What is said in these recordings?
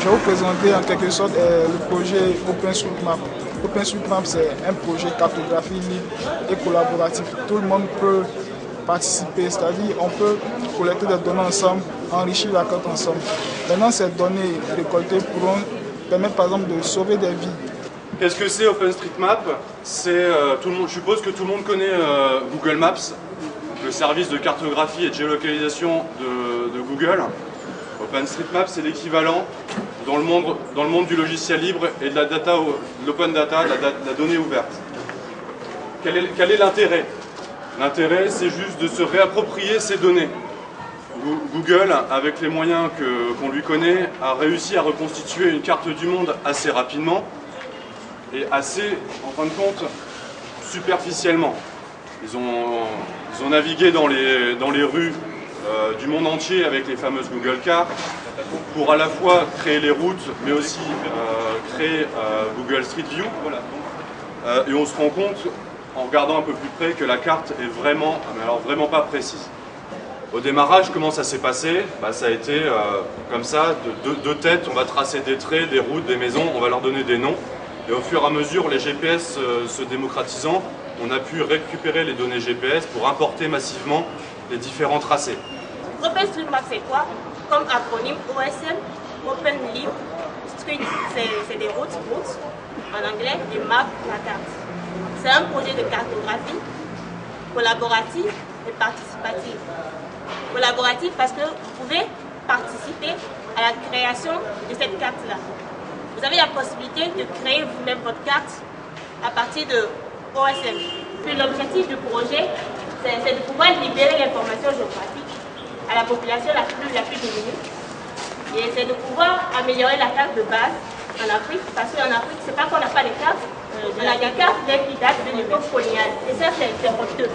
Je vais vous présenter en quelque sorte le projet OpenStreetMap. OpenStreetMap, c'est un projet cartographie libre et collaboratif. Tout le monde peut participer, c'est-à-dire on peut collecter des données ensemble, enrichir la carte ensemble. Maintenant, ces données récoltées pourront permettre par exemple de sauver des vies. Qu'est-ce que c'est OpenStreetMap? Je suppose que tout le monde connaît Google Maps, le service de cartographie et de géolocalisation de Google. OpenStreetMap, c'est l'équivalent dans le monde du logiciel libre et de la data, de l'open data, de la donnée ouverte. Quel est l'intérêt? L'intérêt, c'est juste de se réapproprier ces données. Google, avec les moyens qu'on lui connaît, a réussi à reconstituer une carte du monde assez rapidement et assez, en fin de compte, superficiellement. Ils ont navigué dans les rues du monde entier avec les fameuses Google Cards pour à la fois créer les routes, mais aussi créer Google Street View. Et on se rend compte, en regardant un peu plus près, que la carte est vraiment, mais alors vraiment pas précise. Au démarrage, comment ça s'est passé? Ça a été comme ça, de deux têtes, on va tracer des traits, des routes, des maisons, on va leur donner des noms. Et au fur et à mesure, les GPS se démocratisant, on a pu récupérer les données GPS pour importer massivement les différents tracés. OpenStreetMap, c'est quoi? Comme acronyme OSM, Open Libre, Street, c'est des routes en anglais, et Map, la carte. C'est un projet de cartographie collaboratif et participatif. Collaboratif parce que vous pouvez participer à la création de cette carte-là. Vous avez la possibilité de créer vous-même votre carte à partir de OSM. Puis l'objectif du projet, c'est de pouvoir libérer l'information géographique à la population la plus démunie. Et c'est de pouvoir améliorer la carte de base en Afrique, parce qu'en Afrique, c'est pas qu'on n'a pas de carte, on a des cartes qui datent de l'époque coloniale. Et ça, c'est honteux.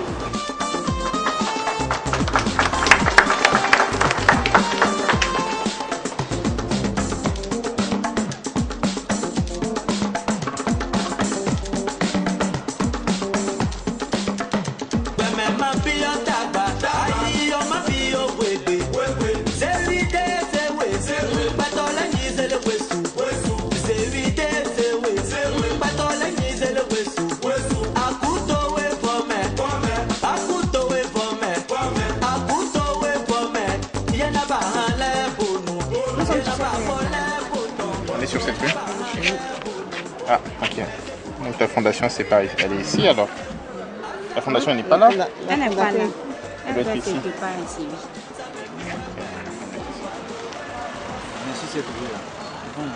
On est sur cette rue? Ah, ok. Donc ta fondation, c'est pas, elle est ici alors? La fondation, elle n'est pas là? Elle n'est pas là. Elle doit être ici.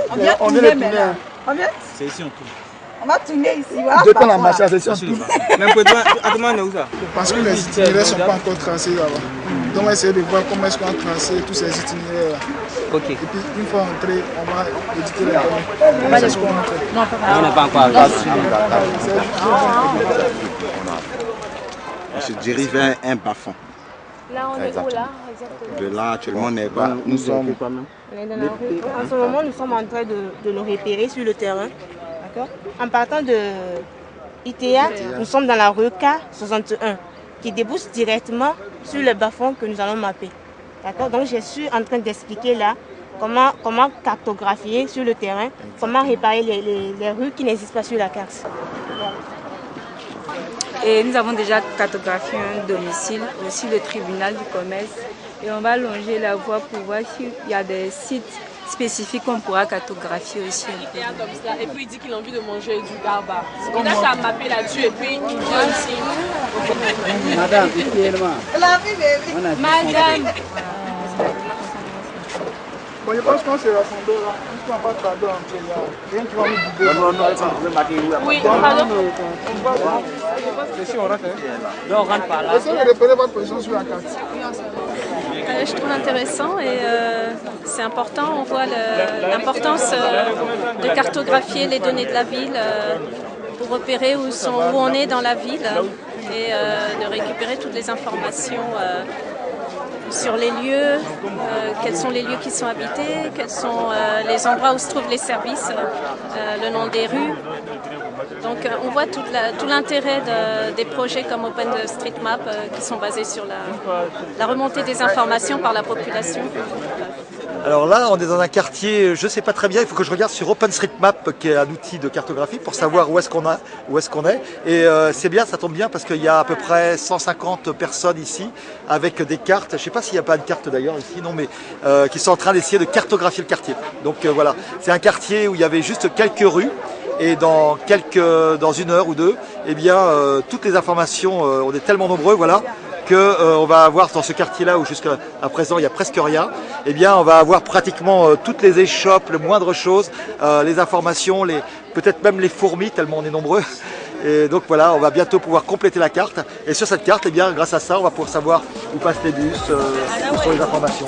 On vient tourner maintenant. On vient? C'est ici on tourne. On va tourner ici. Je prends la marche, c'est sûr. Parce que les itinéraires ne sont pas encore tracés là-bas. Donc on va essayer de voir comment est-ce qu'on a tracé tous ces itinéraires. Ok. Et puis une fois entré, on va éditer les données. C'est ce qu'on a fait. Non, on n'est pas encore arrivé. On se dirige vers un bas-fond. Là, on est où là exactement? De là, actuellement, on est pas. Nous sommes. On est dans la rue. En ce moment, nous sommes en train de nous repérer sur le terrain. En partant de ITEA, nous sommes dans la rue K61 qui débouche directement sur le bas-fond que nous allons mapper. Donc je suis en train d'expliquer là comment cartographier sur le terrain, comment réparer les rues qui n'existent pas sur la carte. Et nous avons déjà cartographié un domicile, aussi le tribunal du commerce. Et on va longer la voie pour voir s'il y a des sites spécifiques qu'on pourra cartographier aussi. Et puis il dit qu'il a envie de manger du garba. Il a qu'à mapper là-dessus et puis il vient ici. Madame, Madame. Bon, je pense qu'on s'est rassemblés là. On ne va pas tarder en tout cas. Rien qui va nous guider. Oui, pardon. Si on rentre, on rentre par là. Essayez de repérer votre position sur la carte. Je trouve intéressant et c'est important. On voit l'importance de cartographier les données de la ville pour repérer où on est dans la ville et de récupérer toutes les informations sur les lieux, quels sont les lieux qui sont habités, quels sont les endroits où se trouvent les services, le nom des rues. Donc on voit tout l'intérêt des projets comme OpenStreetMap qui sont basés sur la remontée des informations par la population. Alors là, on est dans un quartier, je ne sais pas très bien, il faut que je regarde sur OpenStreetMap, qui est un outil de cartographie, pour savoir où est-ce qu'on est. Et c'est bien, ça tombe bien, parce qu'il y a à peu près 150 personnes ici, avec des cartes. Je ne sais pas s'il n'y a pas de carte d'ailleurs ici, non, mais qui sont en train d'essayer de cartographier le quartier. Donc voilà, c'est un quartier où il y avait juste quelques rues. Et dans une heure ou deux, eh bien, toutes les informations, on est tellement nombreux, voilà, qu'on va avoir dans ce quartier-là où jusqu'à présent il n'y a presque rien, eh bien, on va avoir pratiquement toutes les échoppes, les moindres choses, les informations, peut-être même les fourmis, tellement on est nombreux. Et donc voilà, on va bientôt pouvoir compléter la carte. Et sur cette carte, eh bien, grâce à ça, on va pouvoir savoir où passent les bus, où sont les informations.